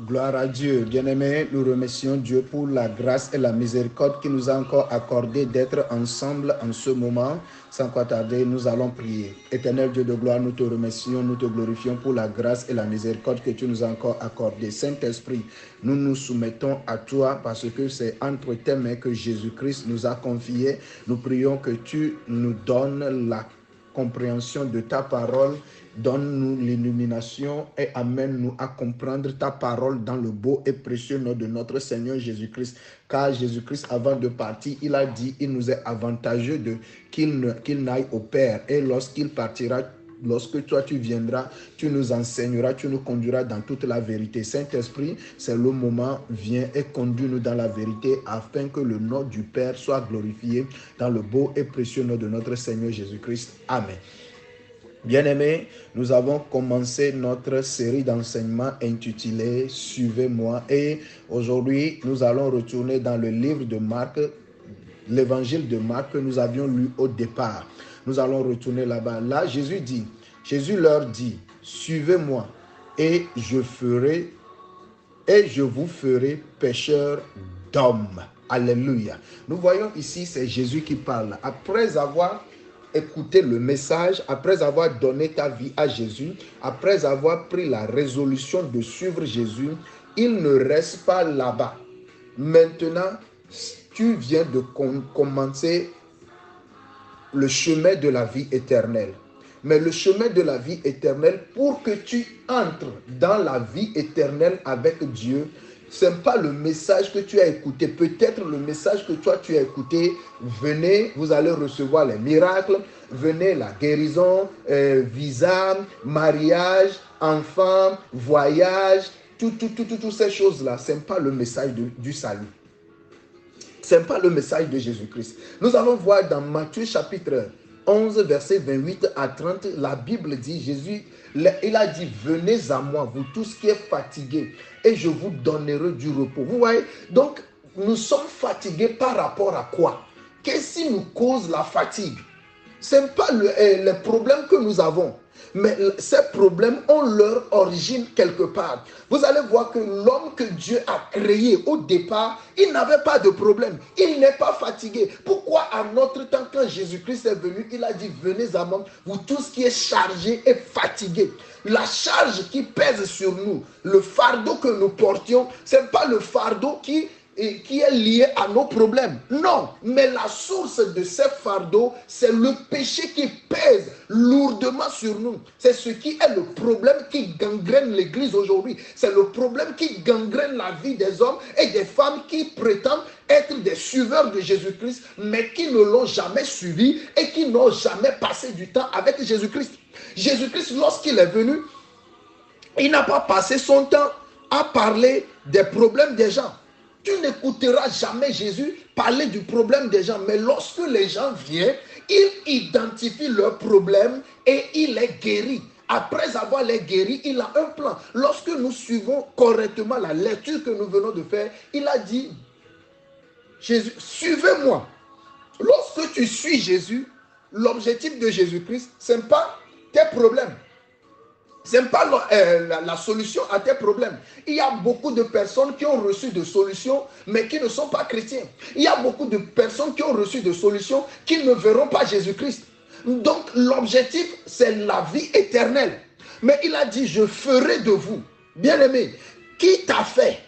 Gloire à Dieu. Bien-aimés, nous remercions Dieu pour la grâce et la miséricorde qui nous a encore accordé d'être ensemble en ce moment. Sans quoi tarder, nous allons prier. Éternel Dieu de gloire, nous te remercions, nous te glorifions pour la grâce et la miséricorde que tu nous as encore accordé. Saint-Esprit, nous nous soumettons à toi parce que c'est entre tes mains que Jésus-Christ nous a confiés. Nous prions que tu nous donnes la compréhension de ta parole. Donne-nous l'illumination et amène-nous à comprendre ta parole dans le beau et précieux nom de notre Seigneur Jésus-Christ. Car Jésus-Christ, avant de partir, il a dit, il nous est avantageux qu'il n'aille au Père. Et lorsqu'il partira, lorsque toi tu viendras, tu nous enseigneras, tu nous conduiras dans toute la vérité. Saint-Esprit, c'est le moment, viens et conduis-nous dans la vérité afin que le nom du Père soit glorifié dans le beau et précieux nom de notre Seigneur Jésus-Christ. Amen. Bien-aimés, nous avons commencé notre série d'enseignements intitulée « Suivez-moi » et aujourd'hui, nous allons retourner dans le livre de Marc, l'évangile de Marc que nous avions lu au départ. Nous allons retourner là-bas. Là, Jésus leur dit « Suivez-moi et je vous ferai pécheurs d'hommes. » Alléluia. Nous voyons ici, c'est Jésus qui parle. Après avoir écouté le message, après avoir donné ta vie à Jésus, après avoir pris la résolution de suivre Jésus, il ne reste pas là-bas. Maintenant, tu viens de commencer le chemin de la vie éternelle. Mais le chemin de la vie éternelle, pour que tu entres dans la vie éternelle avec Dieu, ce n'est pas le message que tu as écouté. Peut-être le message que toi tu as écouté, venez, vous allez recevoir les miracles, venez la guérison, visa, mariage, enfant, voyage, toutes ces choses-là. Ce n'est pas le message du salut. Ce n'est pas le message de Jésus-Christ. Nous allons voir dans Matthieu chapitre 11, verset 28 à 30, la Bible dit, Jésus, il a dit, venez à moi, vous tous qui êtes fatigués, et je vous donnerai du repos. Vous voyez, donc, nous sommes fatigués par rapport à quoi? Qu'est-ce qui nous cause la fatigue? Ce n'est pas le problème que nous avons. Mais ces problèmes ont leur origine quelque part. Vous allez voir que l'homme que Dieu a créé au départ, il n'avait pas de problème. Il n'est pas fatigué. Pourquoi à notre temps, quand Jésus-Christ est venu, il a dit, venez à moi, vous tous qui êtes chargés et fatigués. La charge qui pèse sur nous, le fardeau que nous portions, ce n'est pas le fardeau qui est lié à nos problèmes. Non, mais la source de ces fardeaux, c'est le péché qui pèse lourdement sur nous. C'est ce qui est le problème qui gangrène l'Église aujourd'hui. C'est le problème qui gangrène la vie des hommes et des femmes qui prétendent être des suiveurs de Jésus-Christ, mais qui ne l'ont jamais suivi et qui n'ont jamais passé du temps avec Jésus-Christ. Jésus-Christ, lorsqu'il est venu, il n'a pas passé son temps à parler des problèmes des gens. Tu n'écouteras jamais Jésus parler du problème des gens. Mais lorsque les gens viennent, il identifie leurs problèmes et il les guérit. Après avoir les guéris, il a un plan. Lorsque nous suivons correctement la lecture que nous venons de faire, il a dit, Jésus, suivez-moi. Lorsque tu suis Jésus, l'objectif de Jésus-Christ, ce n'est pas tes problèmes. Ce n'est pas la solution à tes problèmes. Il y a beaucoup de personnes qui ont reçu des solutions, mais qui ne sont pas chrétiens. Il y a beaucoup de personnes qui ont reçu des solutions, qui ne verront pas Jésus-Christ. Donc, l'objectif, c'est la vie éternelle. Mais il a dit, je ferai de vous. Bien-aimé, qui t'a fait?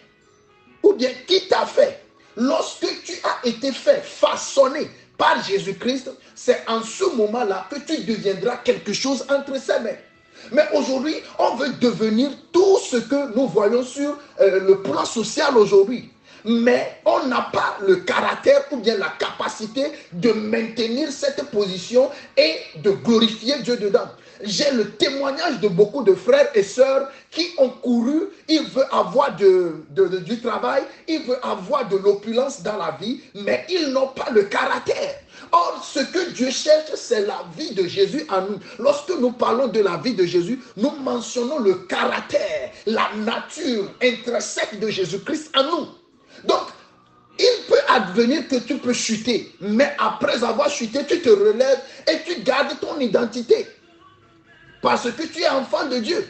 Ou bien, qui t'a fait? Lorsque tu as été fait, façonné par Jésus-Christ, c'est en ce moment-là que tu deviendras quelque chose entre ses mains. Mais aujourd'hui, on veut devenir tout ce que nous voyons sur le plan social aujourd'hui. Mais on n'a pas le caractère ou bien la capacité de maintenir cette position et de glorifier Dieu dedans. J'ai le témoignage de beaucoup de frères et sœurs qui ont couru, ils veulent avoir du travail, ils veulent avoir de l'opulence dans la vie, mais ils n'ont pas le caractère. Or, ce que Dieu cherche, c'est la vie de Jésus en nous. Lorsque nous parlons de la vie de Jésus, nous mentionnons le caractère, la nature intrinsèque de Jésus-Christ en nous. Donc, il peut advenir que tu peux chuter, mais après avoir chuté, tu te relèves et tu gardes ton identité. Parce que tu es enfant de Dieu.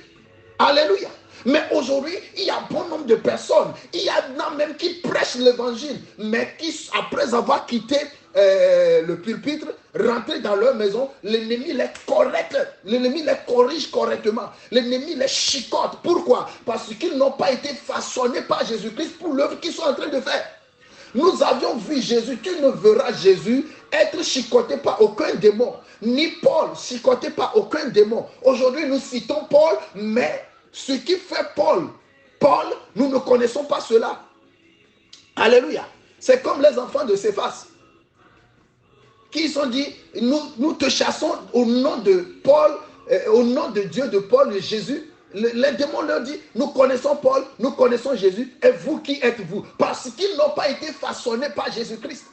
Alléluia. Mais aujourd'hui, il y a bon nombre de personnes, il y en a même qui prêchent l'évangile, mais qui, après avoir quitté le pupitre, rentrent dans leur maison, l'ennemi les correcte, l'ennemi les corrige correctement, l'ennemi les chicote. Pourquoi? Parce qu'ils n'ont pas été façonnés par Jésus-Christ pour l'œuvre qu'ils sont en train de faire. Nous avions vu Jésus, tu ne verras Jésus être chicoté par aucun démon, ni Paul chicoté par aucun démon. Aujourd'hui, nous citons Paul, mais ce qui fait Paul, nous ne connaissons pas cela. Alléluia. C'est comme les enfants de Céphas, qui sont dit, nous te chassons au nom de Paul, au nom de Dieu, de Paul, de Jésus. Les démons leur disent, nous connaissons Paul, nous connaissons Jésus, et vous qui êtes-vous? Parce qu'ils n'ont pas été façonnés par Jésus-Christ.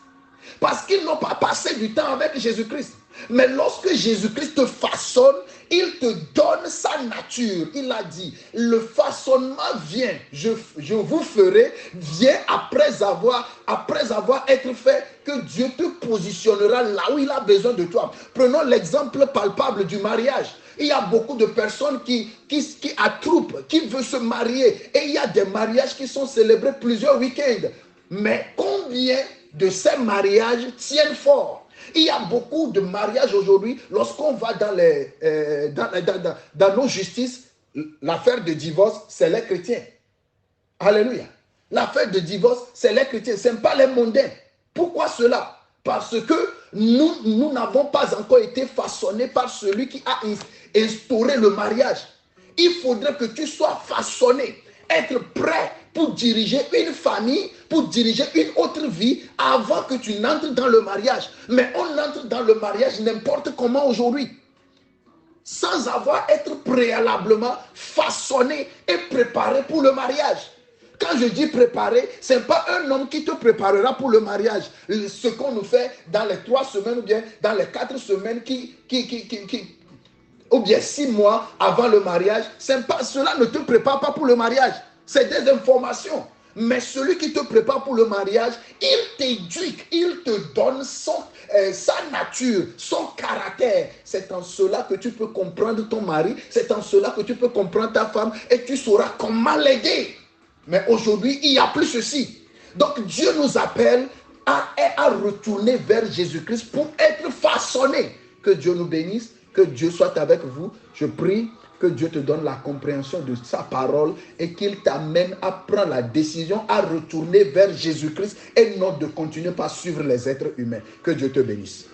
Parce qu'ils n'ont pas passé du temps avec Jésus-Christ. Mais lorsque Jésus-Christ te façonne, il te donne sa nature. Il a dit, le façonnement vient, je vous ferai, vient après avoir été fait, que Dieu te positionnera là où il a besoin de toi. Prenons l'exemple palpable du mariage. Il y a beaucoup de personnes qui attroupent, qui veulent se marier. Et il y a des mariages qui sont célébrés plusieurs week-ends. Mais combien de ces mariages tiennent fort? Il y a beaucoup de mariages aujourd'hui. Lorsqu'on va dans nos justices, l'affaire de divorce, c'est les chrétiens. Alléluia. L'affaire de divorce, c'est les chrétiens. Ce n'est pas les mondains. Pourquoi cela? Parce que nous n'avons pas encore été façonnés par celui qui a instauré le mariage. Il faudrait que tu sois façonné, être prêt pour diriger une famille, pour diriger une autre vie avant que tu n'entres dans le mariage. Mais on entre dans le mariage n'importe comment aujourd'hui, sans avoir été préalablement façonné et préparé pour le mariage. Quand je dis préparer, ce n'est pas un homme qui te préparera pour le mariage. Ce qu'on nous fait dans les 3 semaines ou bien dans les 4 semaines ou bien 6 mois avant le mariage, cela ne te prépare pas pour le mariage. C'est des informations. Mais celui qui te prépare pour le mariage, il t'éduque, il te donne sa nature, son caractère. C'est en cela que tu peux comprendre ton mari, c'est en cela que tu peux comprendre ta femme et tu sauras comment l'aider. Mais aujourd'hui, il n'y a plus ceci. Donc Dieu nous appelle à retourner vers Jésus-Christ pour être façonnés. Que Dieu nous bénisse, que Dieu soit avec vous. Je prie que Dieu te donne la compréhension de sa parole et qu'il t'amène à prendre la décision à retourner vers Jésus-Christ et non de continuer par suivre les êtres humains. Que Dieu te bénisse.